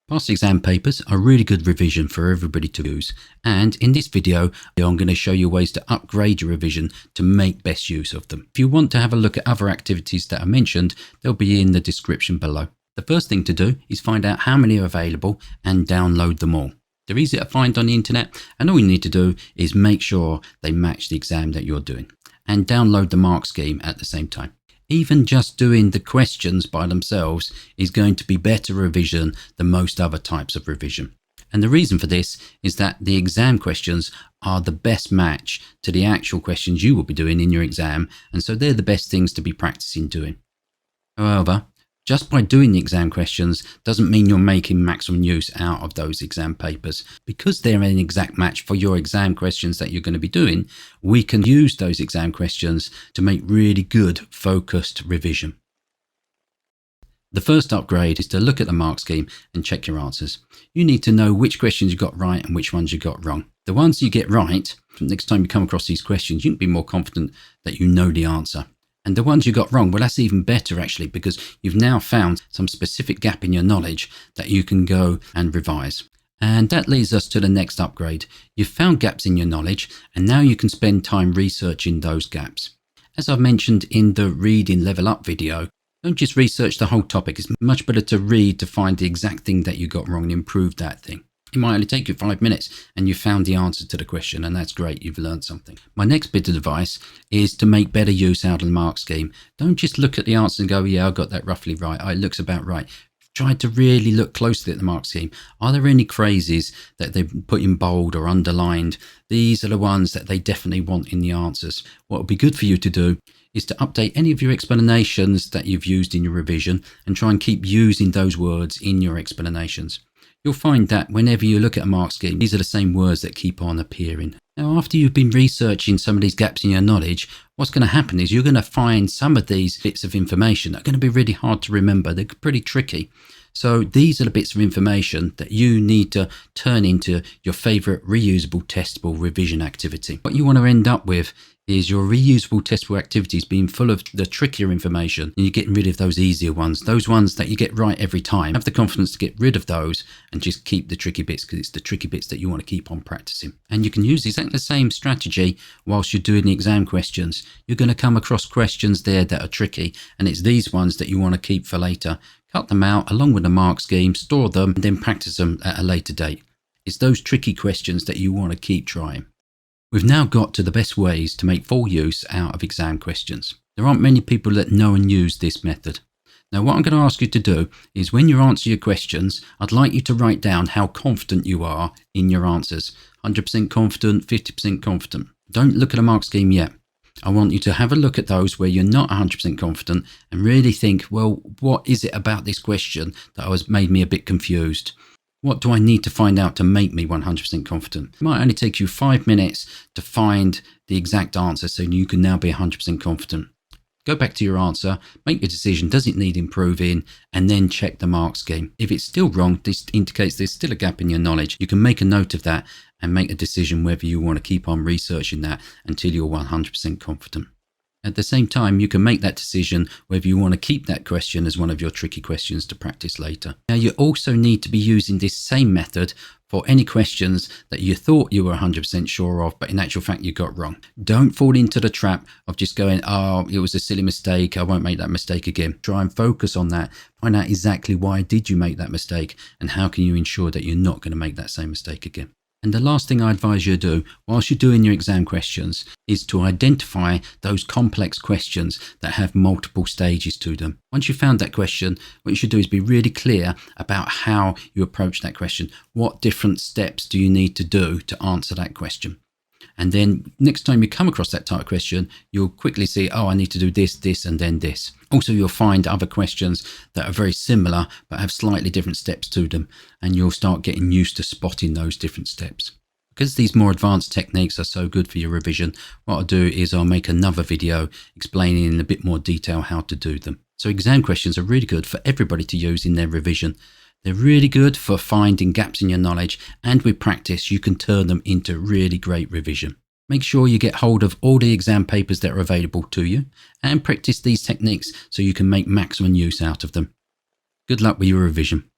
Past exam papers are really good revision for everybody to use, and in this video I'm going to show you ways to upgrade your revision to make best use of them. If you want to have a look at other activities that are mentioned, they'll be in the description below. The first thing to do is find out how many are available and download them all. They're easy to find on the internet, and all you need to do is make sure they match the exam that you're doing, and download the mark scheme at the same time. Even just doing the questions by themselves is going to be better revision than most other types of revision. And the reason for this is that the exam questions are the best match to the actual questions you will be doing in your exam, and so they're the best things to be practicing doing. However, just by doing the exam questions doesn't mean you're making maximum use out of those exam papers. Because they're an exact match for your exam questions that you're going to be doing, we can use those exam questions to make really good focused revision. The first upgrade is to look at the mark scheme and check your answers. You need to know which questions you got right and which ones you got wrong. The ones you get right, next time you come across these questions, you can be more confident that you know the answer. And the ones you got wrong, well, that's even better actually, because you've now found some specific gap in your knowledge that you can go and revise. And that leads us to the next upgrade. You've found gaps in your knowledge, and now you can spend time researching those gaps. As I've mentioned in the Reading Level Up video, don't just research the whole topic. It's much better to read to find the exact thing that you got wrong and improve that thing. It might only take you 5 minutes and you've found the answer to the question, and that's great, you've learned something. My next bit of advice is to make better use out of the mark scheme. Don't just look at the answer and go, yeah, I got that roughly right. It looks about right. Try to really look closely at the mark scheme. Are there any phrases that they've put in bold or underlined? These are the ones that they definitely want in the answers. What would be good for you to do is to update any of your explanations that you've used in your revision and try and keep using those words in your explanations. You'll find that whenever you look at a mark scheme, these are the same words that keep on appearing. Now, after you've been researching some of these gaps in your knowledge, what's going to happen is you're going to find some of these bits of information that are going to be really hard to remember. They're pretty tricky. So these are the bits of information that you need to turn into your favorite reusable, testable revision activity. What you want to end up with is your reusable, testable activities being full of the trickier information, and you're getting rid of those easier ones, those ones that you get right every time. Have the confidence to get rid of those and just keep the tricky bits, because it's the tricky bits that you want to keep on practicing. And you can use exactly the same strategy whilst you're doing the exam questions. You're going to come across questions there that are tricky, and it's these ones that you want to keep for later. Cut them out along with the mark scheme, store them, and then practice them at a later date. It's those tricky questions that you want to keep trying. We've now got to the best ways to make full use out of exam questions. There aren't many people that know and use this method. Now, what I'm going to ask you to do is when you answer your questions, I'd like you to write down how confident you are in your answers. 100% confident, 50% confident. Don't look at a mark scheme yet. I want you to have a look at those where you're not 100% confident and really think, well, what is it about this question that made me a bit confused? What do I need to find out to make me 100% confident? It might only take you 5 minutes to find the exact answer, so you can now be 100% confident. Go back to your answer, make your decision, does it need improving, and then check the mark scheme. If it's still wrong, this indicates there's still a gap in your knowledge. You can make a note of that and make a decision whether you want to keep on researching that until you're 100% confident. At the same time, you can make that decision whether you want to keep that question as one of your tricky questions to practice later. Now, you also need to be using this same method for any questions that you thought you were 100% sure of, but in actual fact you got wrong. Don't fall into the trap of just going, oh, it was a silly mistake, I won't make that mistake again. Try and focus on that. Find out exactly why did you make that mistake, and how can you ensure that you're not going to make that same mistake again. And the last thing I advise you to do whilst you're doing your exam questions is to identify those complex questions that have multiple stages to them. Once you've found that question, what you should do is be really clear about how you approach that question. What different steps do you need to do to answer that question? And then next time you come across that type of question, you'll quickly see, oh, I need to do this, this, and then this. Also, you'll find other questions that are very similar but have slightly different steps to them, and you'll start getting used to spotting those different steps. Because these more advanced techniques are so good for your revision, what I'll do is I'll make another video explaining in a bit more detail how to do them. So exam questions are really good for everybody to use in their revision. They're really good for finding gaps in your knowledge, and with practice you can turn them into really great revision. Make sure you get hold of all the exam papers that are available to you and practice these techniques so you can make maximum use out of them. Good luck with your revision.